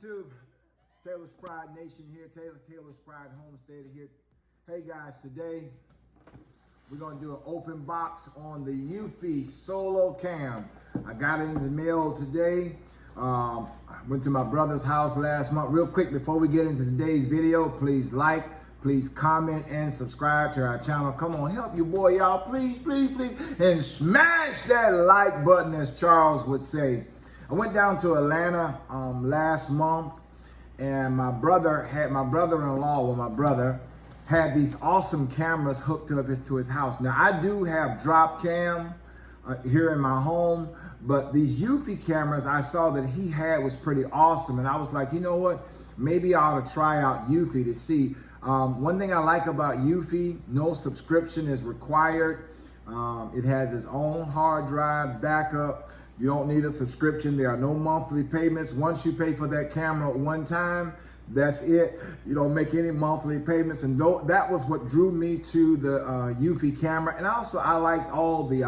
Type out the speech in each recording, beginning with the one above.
into Taylor's Pride Nation here, Taylor's Pride Homestead here. Hey guys, today we're gonna do an open box on the Eufy Solo Cam. I got it in the mail today. I went to my brother's house last month. Real quick, before we get into today's video, please like, please comment, and subscribe to our channel. Come on, help your boy, y'all. Please, please, please. And smash that like button, as Charles would say. I went down to Atlanta last month, and my brother had these awesome cameras hooked up to his house. Now, I do have drop cam here in my home, but these Eufy cameras I saw that he had was pretty awesome. And I was like, you know what? Maybe I ought to try out Eufy to see. One thing I like about Eufy, no subscription is required. It has its own hard drive backup. You don't need a subscription. There are no monthly payments. Once you pay for that camera one time, that's it. You don't make any monthly payments. And that was what drew me to the Eufy camera. And also, I liked all the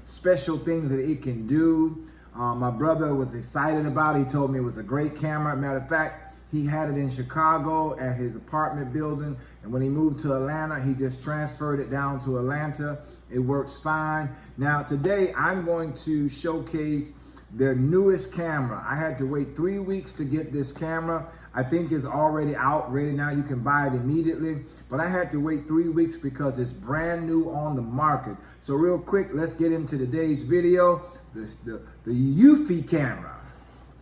special things that it can do. My brother was excited about it. He told me it was a great camera. Matter of fact, he had it in Chicago at his apartment building. And when he moved to Atlanta, he just transferred it down to Atlanta. It works fine. Now, today I'm going to showcase their newest camera. I had to wait 3 weeks to get this camera. I think it's already out, ready now. You can buy it immediately. But I had to wait 3 weeks because it's brand new on the market. So real quick, let's get into today's video. The Eufy camera.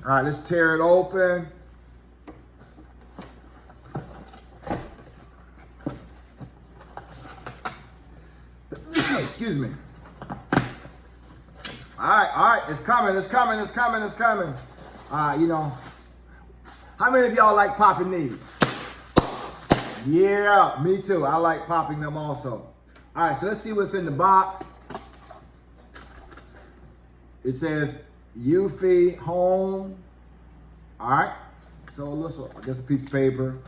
All right, let's tear it open. Excuse me. All right, it's coming. You know, how many of y'all like popping these? Yeah, me too. I like popping them also. All right, so let's see what's in the box. It says Eufy Home. All right, so let's, I guess a piece of paper.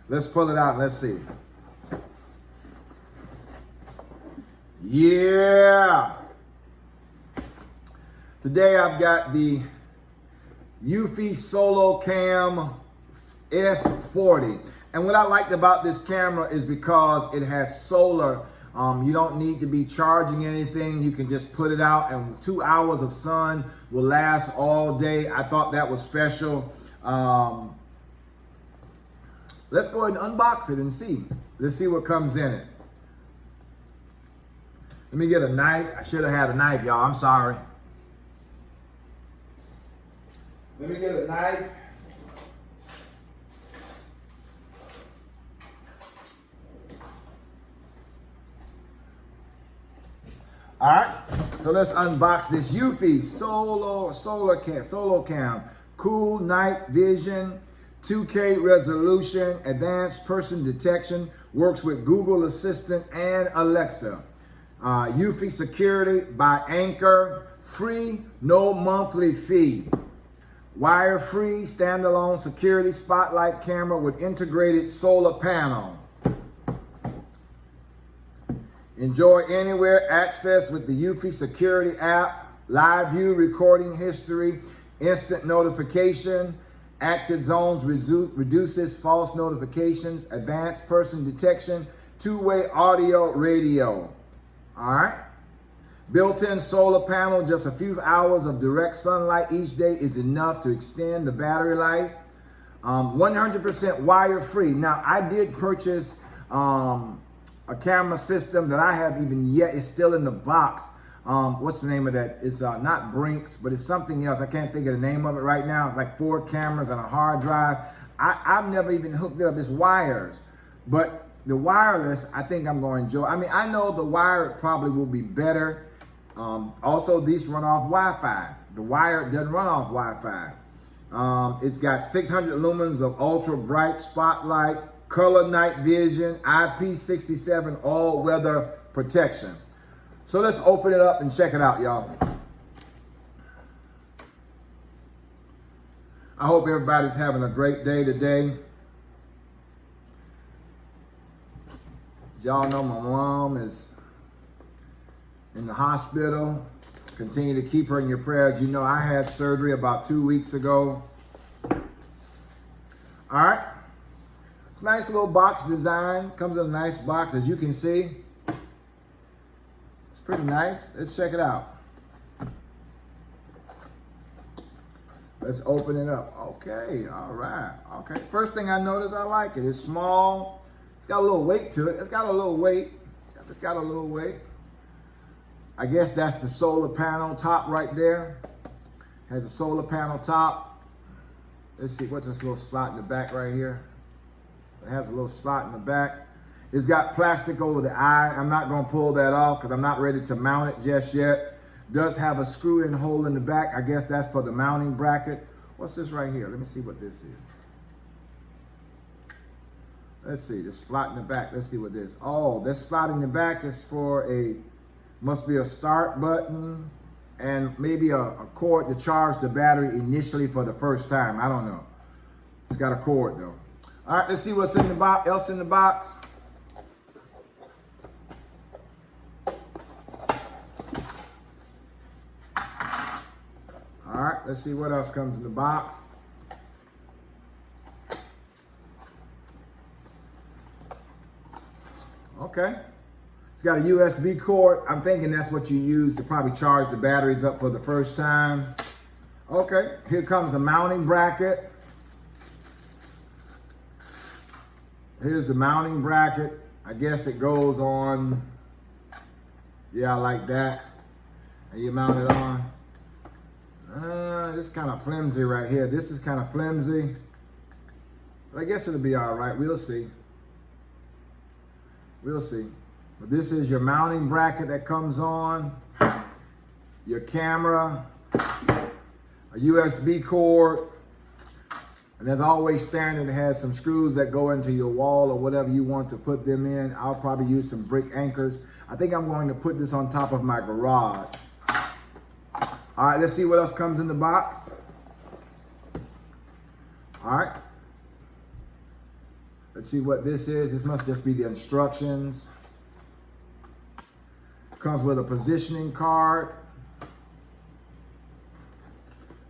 Let's pull it out and let's see. Yeah. Today I've got the Eufy Solo Cam S40. And what I liked about this camera is because it has solar. You don't need to be charging anything. You can just put it out and 2 hours of sun will last all day. I thought that was special. Let's go ahead and unbox it and see. Let's see what comes in it. Let me get a knife. I should have had a knife, y'all. I'm sorry. Let me get a knife. All right. So let's unbox this Eufy Solo Cam. Cool night vision, 2K resolution, advanced person detection, works with Google Assistant and Alexa. Eufy Security by Anchor, free, no monthly fee. Wire-free, standalone security spotlight camera with integrated solar panel. Enjoy anywhere access with the Eufy Security app, live view recording history, instant notification, active zones reduces false notifications, advanced person detection, two-way audio radio. All right. Built-in solar panel, just a few hours of direct sunlight each day is enough to extend the battery life. 100% wire-free. Now, I did purchase a camera system that I have even yet. It's still in the box. What's the name of that? It's not Brinks, but it's something else. I can't think of the name of it right now. It's like 4 cameras and a hard drive. I've never even hooked it up. It's wires. But the wireless, I think I'm going to enjoy. I mean, I know the wire probably will be better. Also, these run off Wi-Fi. The wire doesn't run off Wi-Fi. It's got 600 lumens of ultra bright spotlight, color night vision, IP67 all-weather protection. So let's open it up and check it out, y'all. I hope everybody's having a great day today. Y'all know my mom is in the hospital. Continue to keep her in your prayers. You know, I had surgery about 2 weeks ago. All right. It's a nice little box design. Comes in a nice box, as you can see. It's pretty nice. Let's check it out. Let's open it up. Okay, all right. Okay, first thing I notice, I like it. It's small. It's got a little weight to it. It's got a little weight. It's got a little weight. I guess that's the solar panel top right there. Has a solar panel top. Let's see, what's this little slot in the back right here? It has a little slot in the back. It's got plastic over the eye. I'm not gonna pull that off because I'm not ready to mount it just yet. Does have a screw-in hole in the back. I guess that's for the mounting bracket. What's this right here? Let me see what this is. Let's see, the slot in the back. Let's see what this. Oh, this slot in the back is for must be a start button and maybe a cord to charge the battery initially for the first time. I don't know. It's got a cord though. All right, let's see what's in the box. Else in the box. All right, let's see what else comes in the box. Okay. It's got a USB cord. I'm thinking that's what you use to probably charge the batteries up for the first time. Okay, here comes a mounting bracket. Here's the mounting bracket. I guess it goes on, yeah, like that. And you mount it on. This is kind of flimsy right here. This is kind of flimsy. But I guess it'll be all right. We'll see. We'll see. But this is your mounting bracket that comes on. Your camera. A USB cord. And as always standard, it has some screws that go into your wall or whatever you want to put them in. I'll probably use some brick anchors. I think I'm going to put this on top of my garage. All right, let's see what else comes in the box. All right. Let's see what this is. This must just be the instructions. Comes with a positioning card.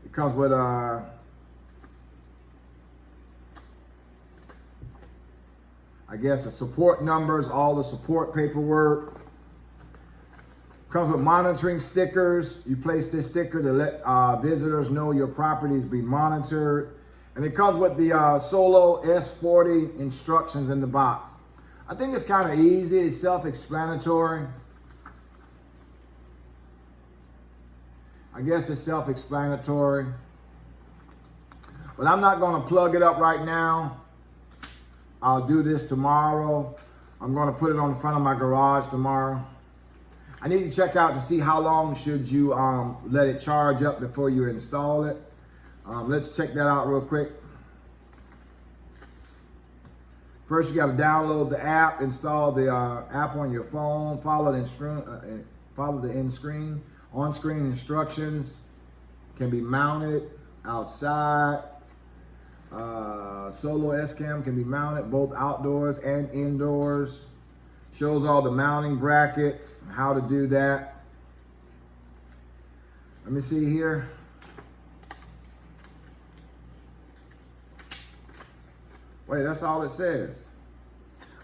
It comes with I guess the support numbers, all the support paperwork. Comes with monitoring stickers. You place this sticker to let visitors know your property is being monitored. And it comes with the Solo S40 instructions in the box. I think it's kind of easy. It's self-explanatory. I guess it's self-explanatory. But I'm not going to plug it up right now. I'll do this tomorrow. I'm going to put it on the front of my garage tomorrow. I need to check out to see how long should you let it charge up before you install it. Let's check that out real quick. First, you got to download the app, install the app on your phone, follow the on-screen instructions. Can be mounted outside. Solo S-Cam can be mounted both outdoors and indoors. Shows all the mounting brackets, how to do that. Let me see here. Wait, that's all it says.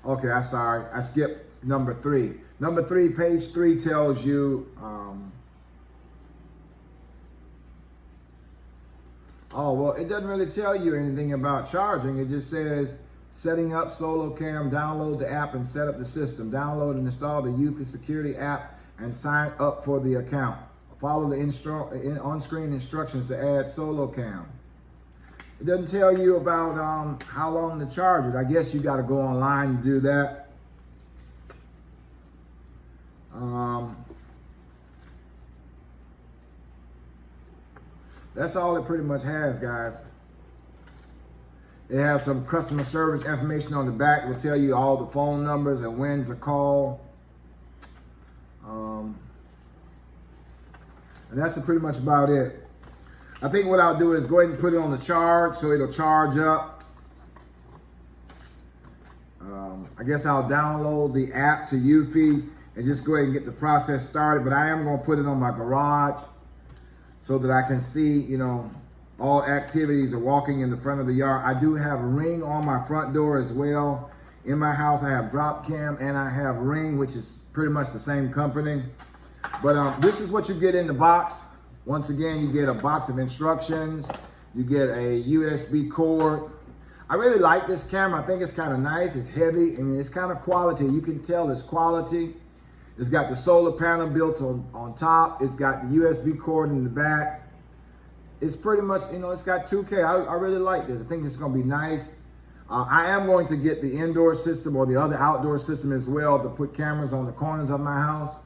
Okay, I'm sorry. I skipped number 3. Number 3, page 3 tells you, oh, well, it doesn't really tell you anything about charging. It just says, setting up Solo Cam, download the app and set up the system. Download and install the Eufy security app and sign up for the account. Follow the on-screen instructions to add Solo Cam. It doesn't tell you about how long to charge it. I guess you got to go online and do that. That's all it pretty much has, guys. It has some customer service information on the back. It will tell you all the phone numbers and when to call. And that's pretty much about it. I think what I'll do is go ahead and put it on the charge so it'll charge up. I guess I'll download the app to Eufy and just go ahead and get the process started. But I am going to put it on my garage so that I can see, you know, all activities are walking in the front of the yard. I do have Ring on my front door as well. In my house, I have drop cam and I have Ring, which is pretty much the same company. But this is what you get in the box. Once again, you get a box of instructions. You get a USB cord. I really like this camera. I think it's kind of nice. It's heavy. I mean, it's kind of quality. You can tell it's quality. It's got the solar panel built on top. It's got the USB cord in the back. It's pretty much, you know, it's got 2K. I really like this. I think this is going to be nice. I am going to get the indoor system or the other outdoor system as well to put cameras on the corners of my house.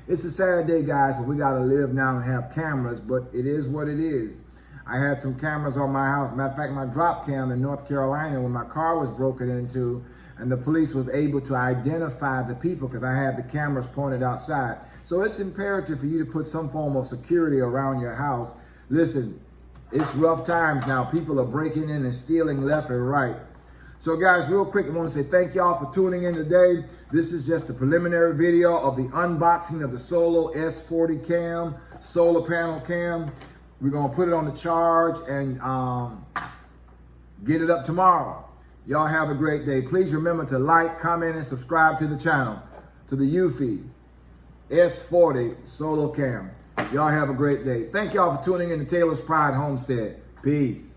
It's a sad day, guys, but we got to live now and have cameras, but it is what it is. I had some cameras on my house. Matter of fact, my drop cam in North Carolina when my car was broken into, and the police was able to identify the people because I had the cameras pointed outside. So it's imperative for you to put some form of security around your house. Listen, it's rough times now. People are breaking in and stealing left and right. So guys, real quick, I want to say thank y'all for tuning in today. This is just a preliminary video of the unboxing of the Solo S40 cam, solar panel cam. We're going to put it on the charge and get it up tomorrow. Y'all have a great day. Please remember to like, comment, and subscribe to the channel, to the Eufy S40 Solo Cam. Y'all have a great day. Thank y'all for tuning in to Taylor's Pride Homestead. Peace.